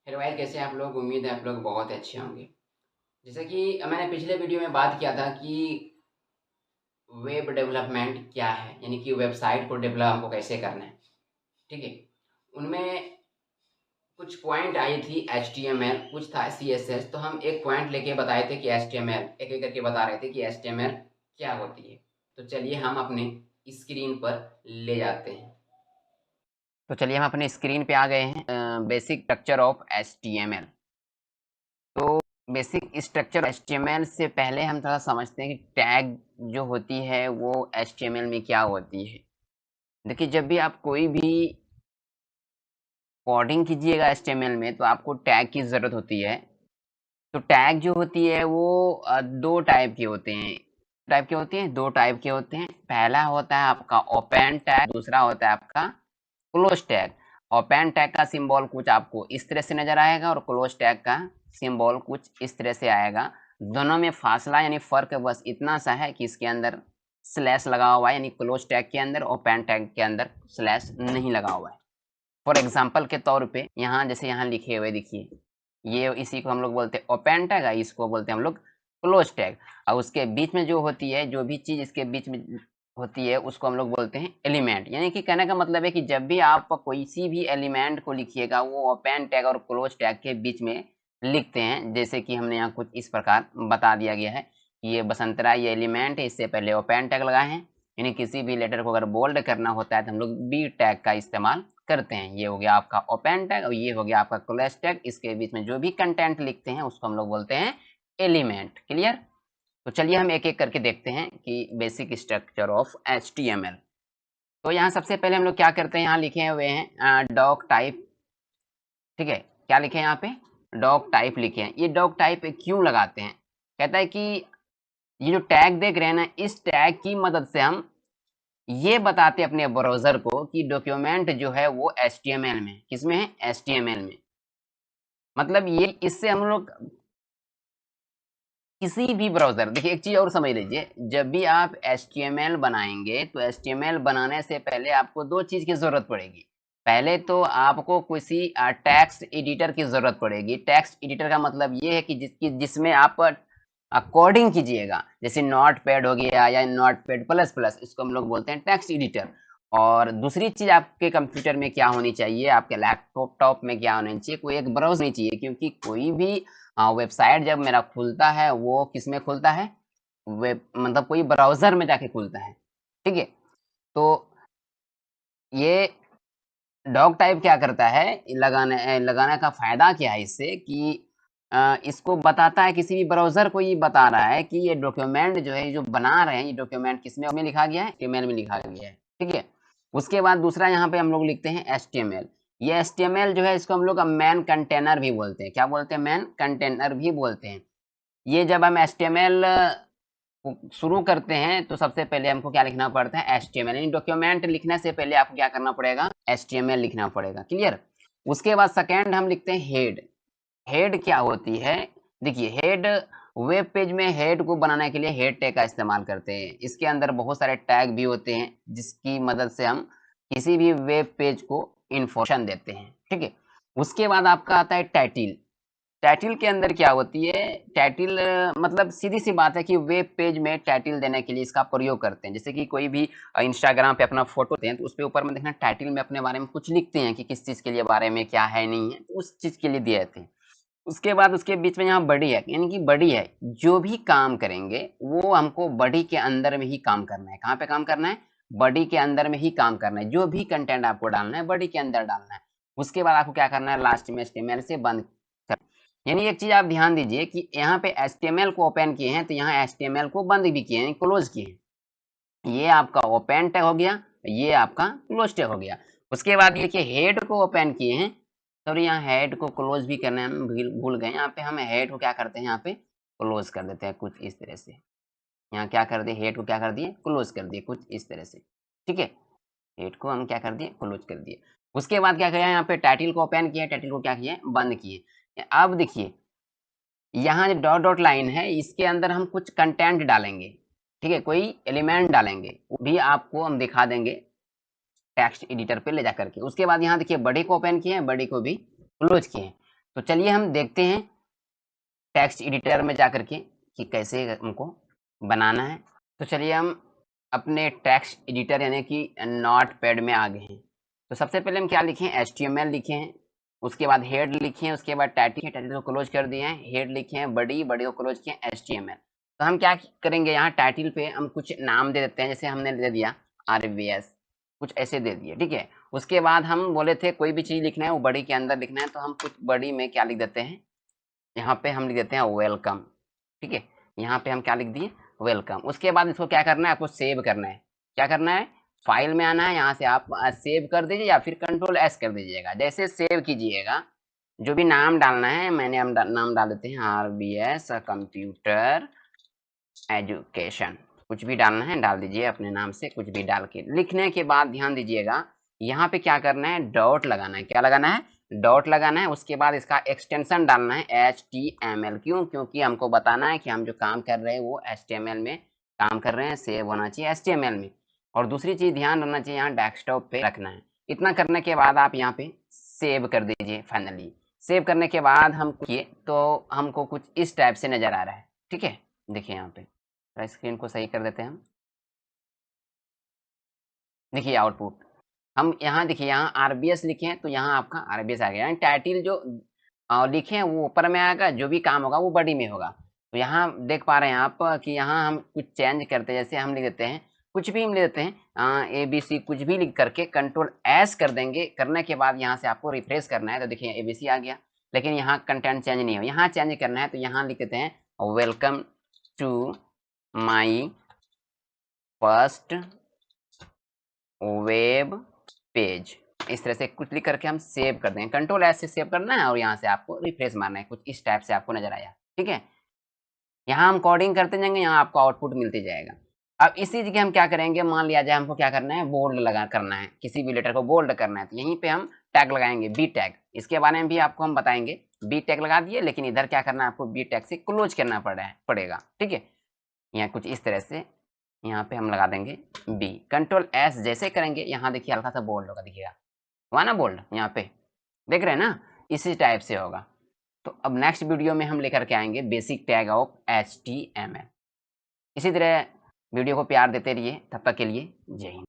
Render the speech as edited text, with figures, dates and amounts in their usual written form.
Hello भाई, कैसे हैं आप लोग। उम्मीद है आप लोग बहुत अच्छे होंगे। जैसा कि मैंने पिछले वीडियो में बात किया था कि वेब डेवलपमेंट क्या है, यानी कि वेबसाइट को डेवलप हमको कैसे करना है। ठीक है। उनमें कुछ पॉइंट आई थी, एच टी एम एल, कुछ था सी एस एस। तो हम एक पॉइंट लेके बताए थे कि एच टी एम एल, एक एक करके बता रहे थे कि एच टी एम एल क्या होती है। तो चलिए हम अपने स्क्रीन पर ले जाते हैं। तो चलिए हम अपने स्क्रीन पे आ गए हैं। Basic structure of H T M L. तो बेसिक स्ट्रक्चर एचटीएमएल से पहले हम थोड़ा समझते हैं कि टैग जो होती है वो एचटीएमएल में क्या होती है। देखिए, जब भी आप कोई भी कोडिंग कीजिएगा एचटीएमएल में तो आपको टैग की ज़रूरत होती है। तो टैग जो होती है वो दो टाइप के होते हैं। दो टाइप के होते हैं। पहला होता है आपका ओपन टैग, दूसरा होता है आपका क्लोज टैग। ओपन टैग का सिंबल कुछ आपको इस तरह से नजर आएगा और क्लोज टैग का सिंबल कुछ इस तरह से आएगा। दोनों में फासला यानी फर्क बस इतना सा है कि इसके अंदर स्लैश लगा हुआ है, यानी क्लोज टैग के अंदर, ओपन टैग के अंदर स्लैश नहीं लगा हुआ है। फॉर एग्जाम्पल के तौर पे यहाँ जैसे यहाँ लिखे हुए देखिए, ये इसी को हम लोग बोलते हैं ओपन टैग, इसको बोलते हैं हम लोग क्लोज टैग। और उसके बीच में जो होती है, जो भी चीज इसके बीच में होती है उसको हम लोग बोलते हैं एलिमेंट। यानी कि कहने का मतलब है कि जब भी आप कोई सी भी एलिमेंट को लिखिएगा वो ओपन टैग और क्लोज टैग के बीच में लिखते हैं। जैसे कि हमने यहाँ कुछ इस प्रकार बता दिया गया है कि ये बसंतरा, ये एलिमेंट है, इससे पहले ओपन टैग लगाए हैं। यानी किसी भी लेटर को अगर बोल्ड करना होता है तो हम लोग बी टैग का इस्तेमाल करते हैं। ये हो गया आपका ओपन टैग और ये हो गया आपका क्लोज टैग। इसके बीच में जो भी कंटेंट लिखते हैं उसको हम लोग बोलते हैं एलिमेंट। क्लियर। तो चलिए हम एक एक करके देखते हैं कि बेसिक स्ट्रक्चर ऑफ HTML। तो यहाँ सबसे पहले हम लोग क्या करते हैं, यहाँ लिखे हुए हैं डॉक टाइप। ठीक है, क्या लिखे हैं यहाँ पे, डॉक टाइप लिखे हैं। ये डॉक टाइप क्यों लगाते हैं, कहता है कि ये जो टैग देख रहे हैं ना, इस टैग की मदद से हम ये बताते हैं अपने ब्राउजर को कि डॉक्यूमेंट जो है वो HTML में, किसमें है, HTML में। मतलब ये इससे हम लोग किसी भी ब्राउजर, देखिए एक चीज और समझ लीजिए, जब भी आप HTML बनाएंगे तो HTML बनाने से पहले आपको दो चीज की जरूरत पड़ेगी। पहले तो आपको किसी टेक्स्ट एडिटर की जरूरत पड़ेगी। टेक्स्ट एडिटर का मतलब ये है कि जिसमें आप कोडिंग कीजिएगा, जैसे नोट पैड हो गया या नोट पैड प्लस प्लस, इसको हम लोग बोलते हैं टेक्स्ट एडिटर। और दूसरी चीज, आपके कंप्यूटर में क्या होनी चाहिए, आपके लैपटॉप में क्या होना चाहिए, कोई एक ब्राउज़र नहीं चाहिए। क्योंकि कोई भी वेबसाइट जब मेरा खुलता है वो किस में खुलता है, वेब मतलब कोई ब्राउजर में जाके खुलता है। ठीक है। तो ये डॉग टाइप क्या करता है, लगाने का फायदा क्या है इससे कि इसको बताता है, किसी भी ब्राउजर को ये बता रहा है कि ये डॉक्यूमेंट जो है, जो बना रहे हैं, ये डॉक्यूमेंट किसमें में लिखा गया है, HTML में लिखा गया है। ठीक है। उसके बाद दूसरा यहाँ पे हम लोग लिखते हैं HTML। ये HTML जो है इसको हम लोग मेन कंटेनर भी बोलते हैं। क्या बोलते हैं, मेन कंटेनर भी बोलते हैं। ये जब हम HTML शुरू करते हैं तो सबसे पहले हमको क्या लिखना पड़ता है, HTML। यानी डॉक्यूमेंट लिखने से पहले आपको क्या करना पड़ेगा, HTML लिखना पड़ेगा। क्लियर। उसके बाद सेकेंड हम लिखते हैं हेड। हेड क्या होती है, देखिए हेड, वेब पेज में हेड को बनाने के लिए हेड टैग का इस्तेमाल करते हैं। इसके अंदर बहुत सारे टैग भी होते हैं जिसकी मदद से हम किसी भी वेब पेज को इंफॉर्मेशन देते हैं। ठीक है। उसके बाद आपका आता है टाइटिल। टाइटिल के अंदर क्या होती है, टाइटिल मतलब सीधी सी बात है कि वेब पेज में टाइटिल देने के लिए इसका प्रयोग करते हैं। जैसे कि कोई भी इंस्टाग्राम पे अपना फोटो दें तो उस पे ऊपर में देखना टाइटिल में अपने बारे में कुछ लिखते हैं कि किस चीज के लिए बारे में क्या है नहीं है, तो उस चीज के लिए दिए जाते हैं। उसके बाद उसके बीच में यहाँ बड़ी है, यानी कि बड़ी है, जो भी काम करेंगे वो हमको बड़ी के अंदर में ही काम करना है। कहाँ पे काम करना है, बड़ी के अंदर में ही काम करना है। जो भी कंटेंट आपको डालना है बड़ी के अंदर डालना है। उसके बाद आपको क्या करना है, लास्ट में HTML से बंद। यानी एक चीज आप ध्यान दीजिए कि यहाँ पे HTML को ओपन किए हैं तो यहाँ HTML को बंद भी किए हैं, क्लोज किए हैं। ये आपका ओपन टैग हो गया, ये आपका क्लोज टैग हो गया। उसके बाद देखिए हेड को ओपन किए हैं, तो यहाँ हेड को क्लोज भी करना हम भूल गए। यहाँ पे हम हेड को क्या करते हैं, यहाँ पे क्लोज कर देते हैं कुछ इस तरह से। यहाँ क्या कर दिए, हेड को क्या कर दिए, क्लोज कर दिए कुछ इस तरह से। ठीक है। हेड को हम क्या कर दिए, क्लोज कर दिए। उसके बाद क्या किया, यहाँ पे टाइटल को ओपन किया, टाइटल को क्या किया, बंद किए। अब देखिए यहाँ जो डॉट डॉट लाइन है इसके अंदर हम कुछ कंटेंट डालेंगे। ठीक है, कोई एलिमेंट डालेंगे, वो भी आपको हम दिखा देंगे टेक्स्ट एडिटर पे ले जा करके। उसके बाद यहाँ देखिए बड़ी को ओपन किए हैं, बड़ी को भी क्लोज किए हैं। तो चलिए हम देखते हैं टेक्स्ट एडिटर में जा करके कि कैसे हमको बनाना है। तो चलिए हम अपने टेक्स्ट एडिटर यानी कि नोटपैड में आ गए हैं। तो सबसे पहले हम क्या लिखे हैं, HTML लिखे हैं, उसके बाद हेड लिखे हैं, उसके बाद टाइटल को क्लोज कर दिए हैं, हेड लिखे हैं, बड़ी को क्लोज किए हैं, HTML। तो हम क्या करेंगे, यहाँ टाइटल पे हम कुछ नाम दे देते हैं, जैसे हमने दे दिया RVS, कुछ ऐसे दे दिए, ठीक है। उसके बाद हम बोले थे कोई भी चीज़ लिखना है वो बड़ी के अंदर लिखना है, तो हम कुछ बड़ी में क्या लिख देते हैं, यहाँ पे हम लिख देते हैं वेलकम, ठीक है। यहाँ पे हम क्या लिख दिए, वेलकम। उसके बाद इसको क्या करना है, आपको सेव करना है। क्या करना है, फाइल में आना है, यहाँ से आप सेव कर दीजिए या फिर Ctrl+S कर दीजिएगा। जैसे सेव कीजिएगा, जो भी नाम डालना है, मैंने हम नाम डाल देते हैं RVS कंप्यूटर एजुकेशन, कुछ भी डालना है डाल दीजिए अपने नाम से, कुछ भी डाल के लिखने के बाद ध्यान दीजिएगा, यहाँ पे क्या करना है, डॉट लगाना है। क्या लगाना है, डॉट लगाना है। उसके बाद इसका एक्सटेंशन डालना है HTML। क्यों, क्योंकि हमको बताना है कि हम जो काम कर रहे हैं वो HTML में काम कर रहे हैं, सेव होना चाहिए HTML में। और दूसरी चीज ध्यान रखना चाहिए, यहाँ डेस्कटॉप पे रखना है। इतना करने के बाद आप यहाँ पे सेव कर दीजिए। फाइनली सेव करने के बाद हम किए तो हमको कुछ इस टाइप से नजर आ रहा है, ठीक है। देखिए यहाँ पे स्क्रीन को सही कर देते हैं हम। देखिए आउटपुट, हम यहाँ देखिए, यहाँ RBS लिखे हैं तो यहाँ आपका RBS आ गया। टाइटल जो लिखे हैं वो ऊपर में आएगा, जो भी काम होगा वो बड़ी में होगा। तो यहाँ देख पा रहे हैं आप कि यहाँ हम कुछ चेंज करते हैं, जैसे हम लिख देते हैं, कुछ भी हम लिख देते हैं ABC, कुछ भी लिख करके Ctrl+S कर देंगे। करने के बाद यहाँ से आपको रिफ्रेश करना है, तो देखिए ABC आ गया। लेकिन यहाँ कंटेंट चेंज नहीं हो, यहाँ चेंज करना है, तो यहाँ लिख देते हैं welcome to my first web page. इस तरह से कुछ लिख करके हम सेव कर देंगे। Ctrl+S से सेव करना है और यहाँ से आपको रिफ्रेश मारना है। कुछ इस टाइप से आपको नजर आया, ठीक है। यहाँ हम कोडिंग करते जाएंगे, यहाँ आपको आउटपुट मिलते जाएगा। अब इसी जगह हम क्या करेंगे, मान लिया जाए हमको क्या करना है, बोल्ड लगा करना है, किसी भी लेटर को बोल्ड करना है, तो यहीं पे हम टैग लगाएंगे, B टैग। इसके बारे में भी आपको हम बताएंगे। B टैग लगा दिए, लेकिन इधर क्या करना है, आपको B टैग से क्लोज करना पड़ेगा, ठीक है। यहाँ कुछ इस तरह से यहाँ पे हम लगा देंगे B। Ctrl+S जैसे करेंगे, यहाँ देखिए हल्का सा बोल्ड होगा, दिखेगा हुआ ना बोल्ड, यहाँ पे देख रहे हैं ना, इसी टाइप से होगा। तो अब नेक्स्ट वीडियो में हम लेकर के आएंगे बेसिक टैग ऑफ HTML। इसी तरह वीडियो को प्यार देते रहिए, तब तक के लिए जय हिंद।